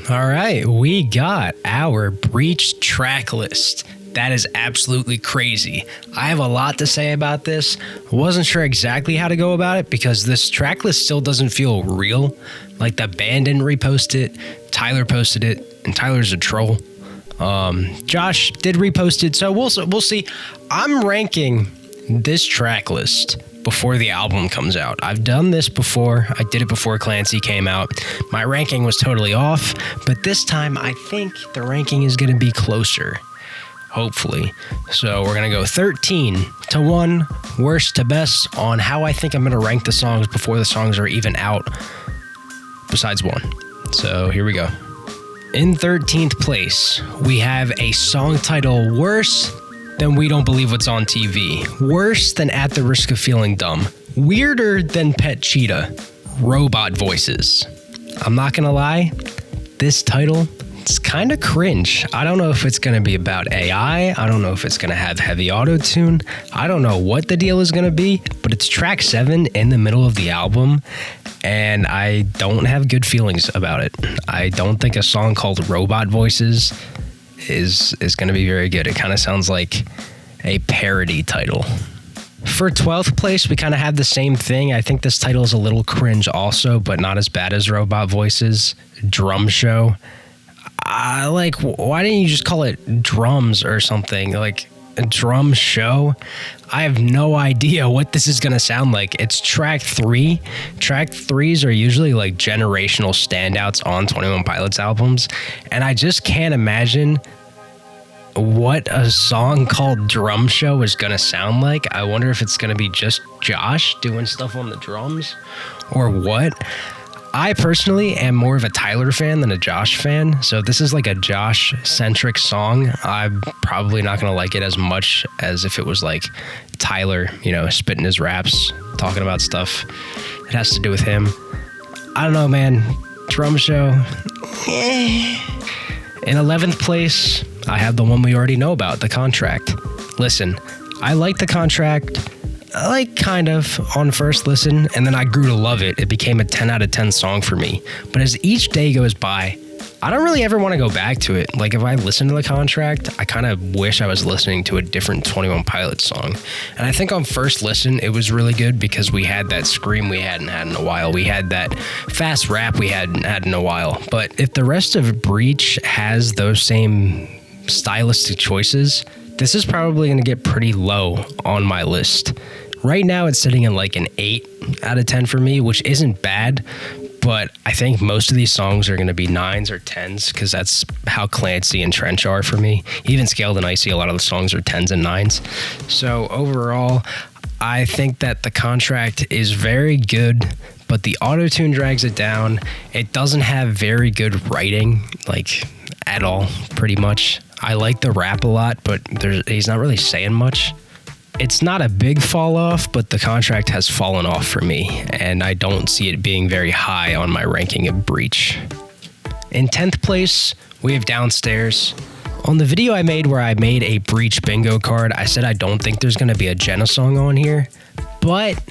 All right, we got our Breach track list. That is absolutely crazy. I have a lot to say about this. I wasn't sure exactly how to go about it because this track list still doesn't feel real. Like the band didn't repost it, Tyler posted it, and Tyler's a troll. Josh did repost it, so we'll see. I'm ranking this track list before the album comes out. I've done this before. I did it before Clancy came out. My ranking was totally off, but this time I think the ranking is going to be closer. Hopefully. So we're going to go 13 to 1, worst to best on how I think I'm going to rank the songs before the songs are even out, besides 1. So here we go. In 13th place, we have a song title worse than We Don't Believe What's on TV, worse than At the Risk of Feeling Dumb, weirder than Pet Cheetah, Robot Voices. I'm not gonna lie, this title, it's kind of cringe. I don't know if it's gonna be about AI, I don't know if it's gonna have heavy auto-tune, I don't know what the deal is gonna be, but it's track 7 in the middle of the album, and I don't have good feelings about it. I don't think a song called Robot Voices is going to be very good. It kind of sounds like a parody title. For 12th place, we kind of had the same thing. I think this title is a little cringe also, but not as bad as Robot Voices. Drum Show. Why didn't you just call it Drums or something? Like a drum show? I have no idea what this is going to sound like. It's track 3. Track 3s are usually like generational standouts on 21 Pilots albums. And I just can't imagine what a song called Drum Show is going to sound like. I wonder if it's going to be just Josh doing stuff on the drums or what. I personally am more of a Tyler fan than a Josh fan, so this is like a Josh-centric song. I'm probably not going to like it as much as if it was like Tyler, spitting his raps, talking about stuff that has to do with him. I don't know, man. Drum Show. In 11th place, I have the one we already know about, The Contract. Listen, I like The Contract. Kind of on first listen, and then I grew to love it. It became a 10 out of 10 song for me. But as each day goes by, I don't really ever want to go back to it. Like if I listen to The Contract, I kind of wish I was listening to a different 21 Pilots song. And I think on first listen, it was really good because we had that scream we hadn't had in a while. We had that fast rap we hadn't had in a while. But if the rest of Breach has those same stylistic choices, this is probably going to get pretty low on my list. Right now, it's sitting in like an 8 out of 10 for me, which isn't bad, but I think most of these songs are going to be 9s or 10s because that's how Clancy and Trench are for me. Even Scaled and Icy, a lot of the songs are 10s and 9s. So overall, I think that The Contract is very good, but the auto-tune drags it down. It doesn't have very good writing, like at all, pretty much. I like the rap a lot, but he's not really saying much. It's not a big fall off, but The Contract has fallen off for me, and I don't see it being very high on my ranking of Breach. In 10th place, we have Downstairs. On the video I made where I made a Breach bingo card, I said I don't think there's going to be a Jenna song on here, but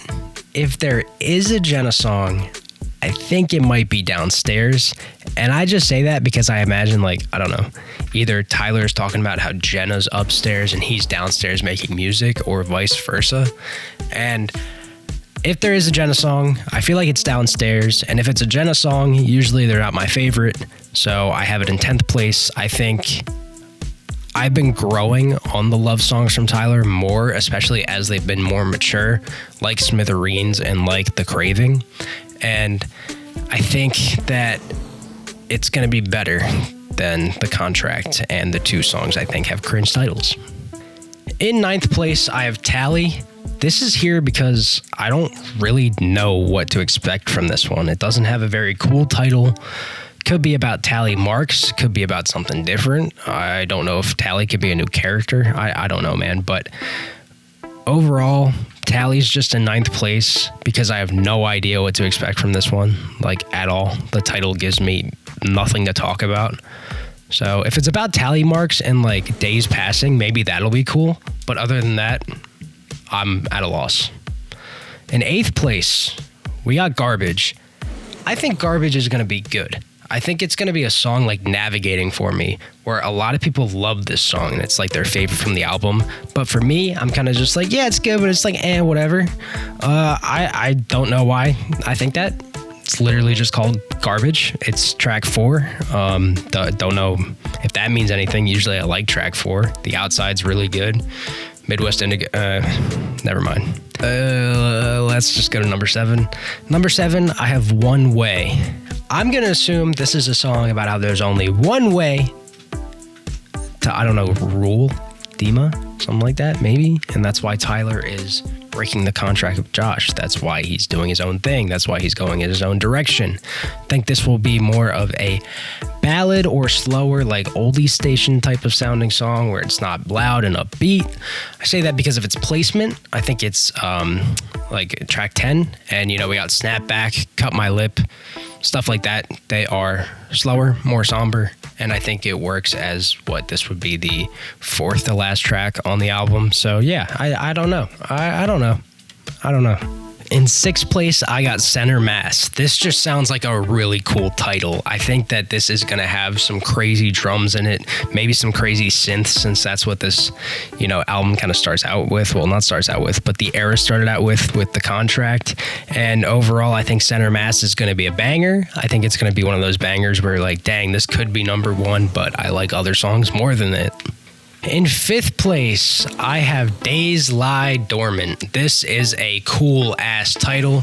if there is a Jenna song, I think it might be Downstairs. And I just say that because I imagine, either Tyler's talking about how Jenna's upstairs and he's downstairs making music, or vice versa. And if there is a Jenna song, I feel like it's Downstairs. And if it's a Jenna song, usually they're not my favorite. So I have it in 10th place. I think I've been growing on the love songs from Tyler more, especially as they've been more mature, like Smithereens and like The Craving. And I think that it's going to be better than The Contract, and the 2 songs I think have cringe titles. In 9th place, I have Tally. This is here because I don't really know what to expect from this one. It doesn't have a very cool title. Could be about Tally Marks, could be about something different. I don't know if Tally could be a new character. I don't know, man. But overall, Tally's just in 9th place because I have no idea what to expect from this one, at all. The title gives me nothing to talk about. So if it's about tally marks and days passing, maybe that'll be cool. But other than that, I'm at a loss. In 8th place, we got Garbage. I think Garbage is going to be good. I think it's going to be a song like Navigating for me, where a lot of people love this song and it's like their favorite from the album. But for me, I'm kind of just like, yeah, it's good, but it's like, whatever. I don't know why I think that. It's literally just called Garbage. It's track 4. Don't know if that means anything. Usually I like track 4. The outside's really good. Midwest Indigo. Never mind. Let's just go to number 7. Number 7, I have One Way. I'm going to assume this is a song about how there's only one way to, I don't know, rule Dima, something like that, maybe. And that's why Tyler is breaking the contract with Josh. That's why he's doing his own thing. That's why he's going in his own direction. I think this will be more of a ballad or slower, like oldie station type of sounding song where it's not loud and upbeat. I say that because of its placement. I think it's like track 10, and we got Snapback, Cut My Lip, stuff like that. They are slower, more somber, and I think it works as what this would be the 4th to last track on the album. So yeah, I don't know. I don't know. In 6th place, I got Center Mass. This just sounds like a really cool title. I think that this is going to have some crazy drums in it, maybe some crazy synths, since that's what this, album kind of starts out with. Well, not starts out with, but the era started out with the contract. And overall, I think Center Mass is going to be a banger. I think it's going to be one of those bangers where like, dang, this could be number 1, but I like other songs more than it. In 5th place, I have Days Lie Dormant. This is a cool ass title.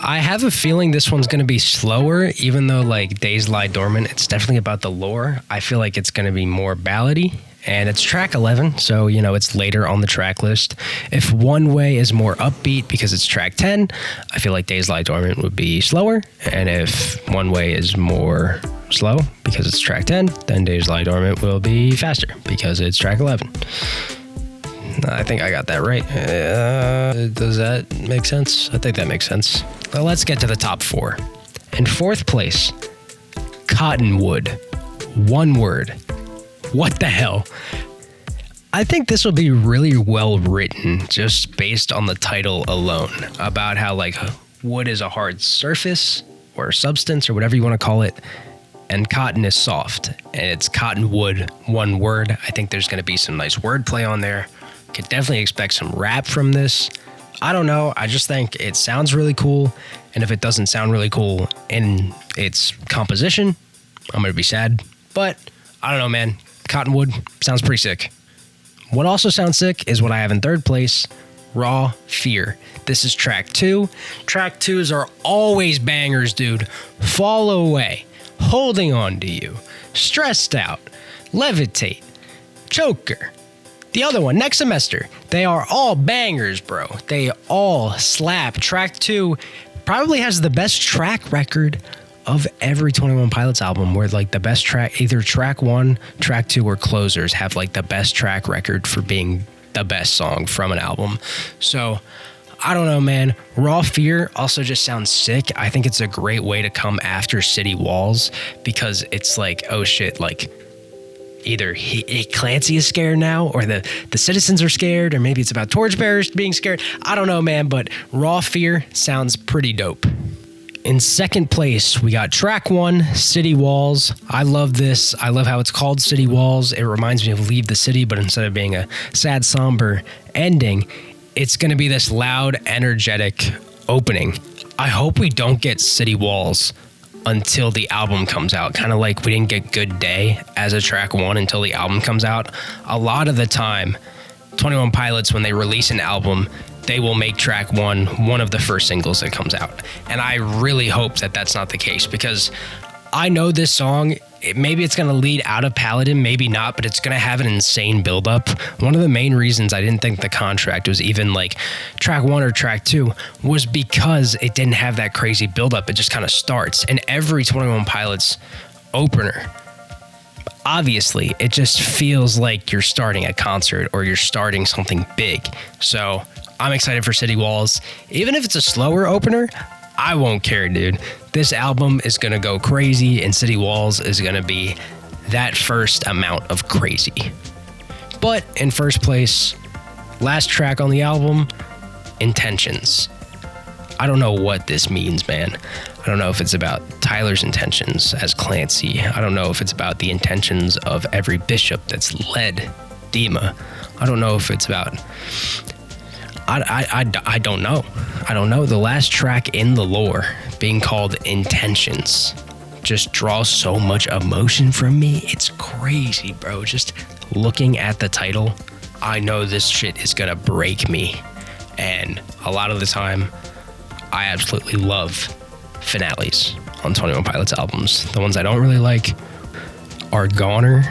I have a feeling this one's going to be slower, even though like Days Lie Dormant, it's definitely about the lore. I feel like it's going to be more ballady. And it's track 11, so it's later on the track list. If One Way is more upbeat because it's track 10, I feel like Days Lie Dormant would be slower. And if One Way is more slow because it's track 10, then Days Lie Dormant will be faster because it's track 11. I think I got that right. Does that make sense? I think that makes sense. Well, let's get to the top 4. In 4th place, Cottonwood. One word. What the hell? I think this will be really well written just based on the title alone, about how like wood is a hard surface or substance or whatever you want to call it, and cotton is soft, and it's cottonwood, one word. I think there's going to be some nice wordplay on there. Could definitely expect some rap from this. I don't know. I just think it sounds really cool, and if it doesn't sound really cool in its composition, I'm going to be sad. But I don't know, man. Cottonwood sounds pretty sick. What also sounds sick is what I have in 3rd place, Raw Fear. This is track 2. Track 2s are always bangers, dude. Fall Away, Holding On to You, Stressed Out, Levitate, Choker. The other one, Next Semester. They are all bangers, bro. They all slap. Track 2 probably has the best track record of every 21 Pilots album, where like the best track, either track 1, track 2, or closers have like the best track record for being the best song from an album. So I don't know, man. Raw Fear also just sounds sick. I think it's a great way to come after City Walls, because it's like, oh shit, like either Clancy is scared now, or the citizens are scared, or maybe it's about torchbearers being scared. I don't know, man, but Raw Fear sounds pretty dope. In 2nd place, we got track 1, City Walls. I love this. I love how it's called City Walls. It reminds me of Leave the City, but instead of being a sad, somber ending, it's going to be this loud, energetic opening. I hope we don't get City Walls until the album comes out. Kind of like we didn't get Good Day as a track 1 until the album comes out. A lot of the time, 21 Pilots, when they release an album, they will make track 1 one of the first singles that comes out. And I really hope that that's not the case, because I know this song, maybe it's going to lead out of Paladin, maybe not, but it's going to have an insane buildup. One of the main reasons I didn't think the contract was even like track 1 or track 2 was because it didn't have that crazy buildup. It just kind of starts. And every 21 Pilots opener, obviously, it just feels like you're starting a concert or you're starting something big. So I'm excited for City Walls. Even if it's a slower opener, I won't care, dude. This album is going to go crazy, and City Walls is going to be that first amount of crazy. But in 1st place, last track on the album, Intentions. I don't know what this means, man. I don't know if it's about Tyler's intentions as Clancy. I don't know if it's about the intentions of every bishop that's led Dima. I don't know if it's about... I don't know. I don't know. The last track in the lore, being called Intentions, just draws so much emotion from me. It's crazy, bro. Just looking at the title, I know this shit is gonna break me. And a lot of the time, I absolutely love finales on 21 Pilots albums. The ones I don't really like are Goner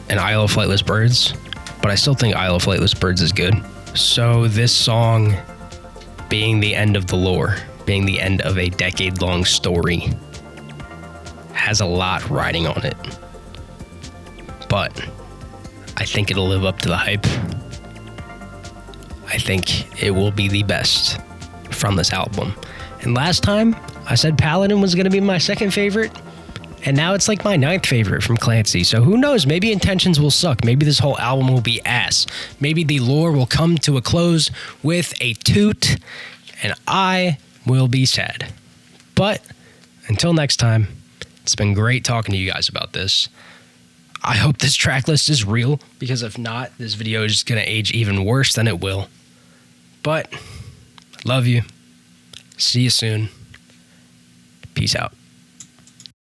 and Isle of Flightless Birds, but I still think Isle of Flightless Birds is good. So this song being the end of the lore, being the end of a decade-long story, has a lot riding on it. But I think it'll live up to the hype. I think it will be the best from this album. And last time, I said Paladin was going to be my second favorite, and now it's like my 9th favorite from Clancy. So who knows? Maybe Intentions will suck. Maybe this whole album will be ass. Maybe the lore will come to a close with a toot, and I will be sad. But until next time, it's been great talking to you guys about this. I hope this track list is real, because if not, this video is just going to age even worse than it will. But love you. See you soon. Peace out.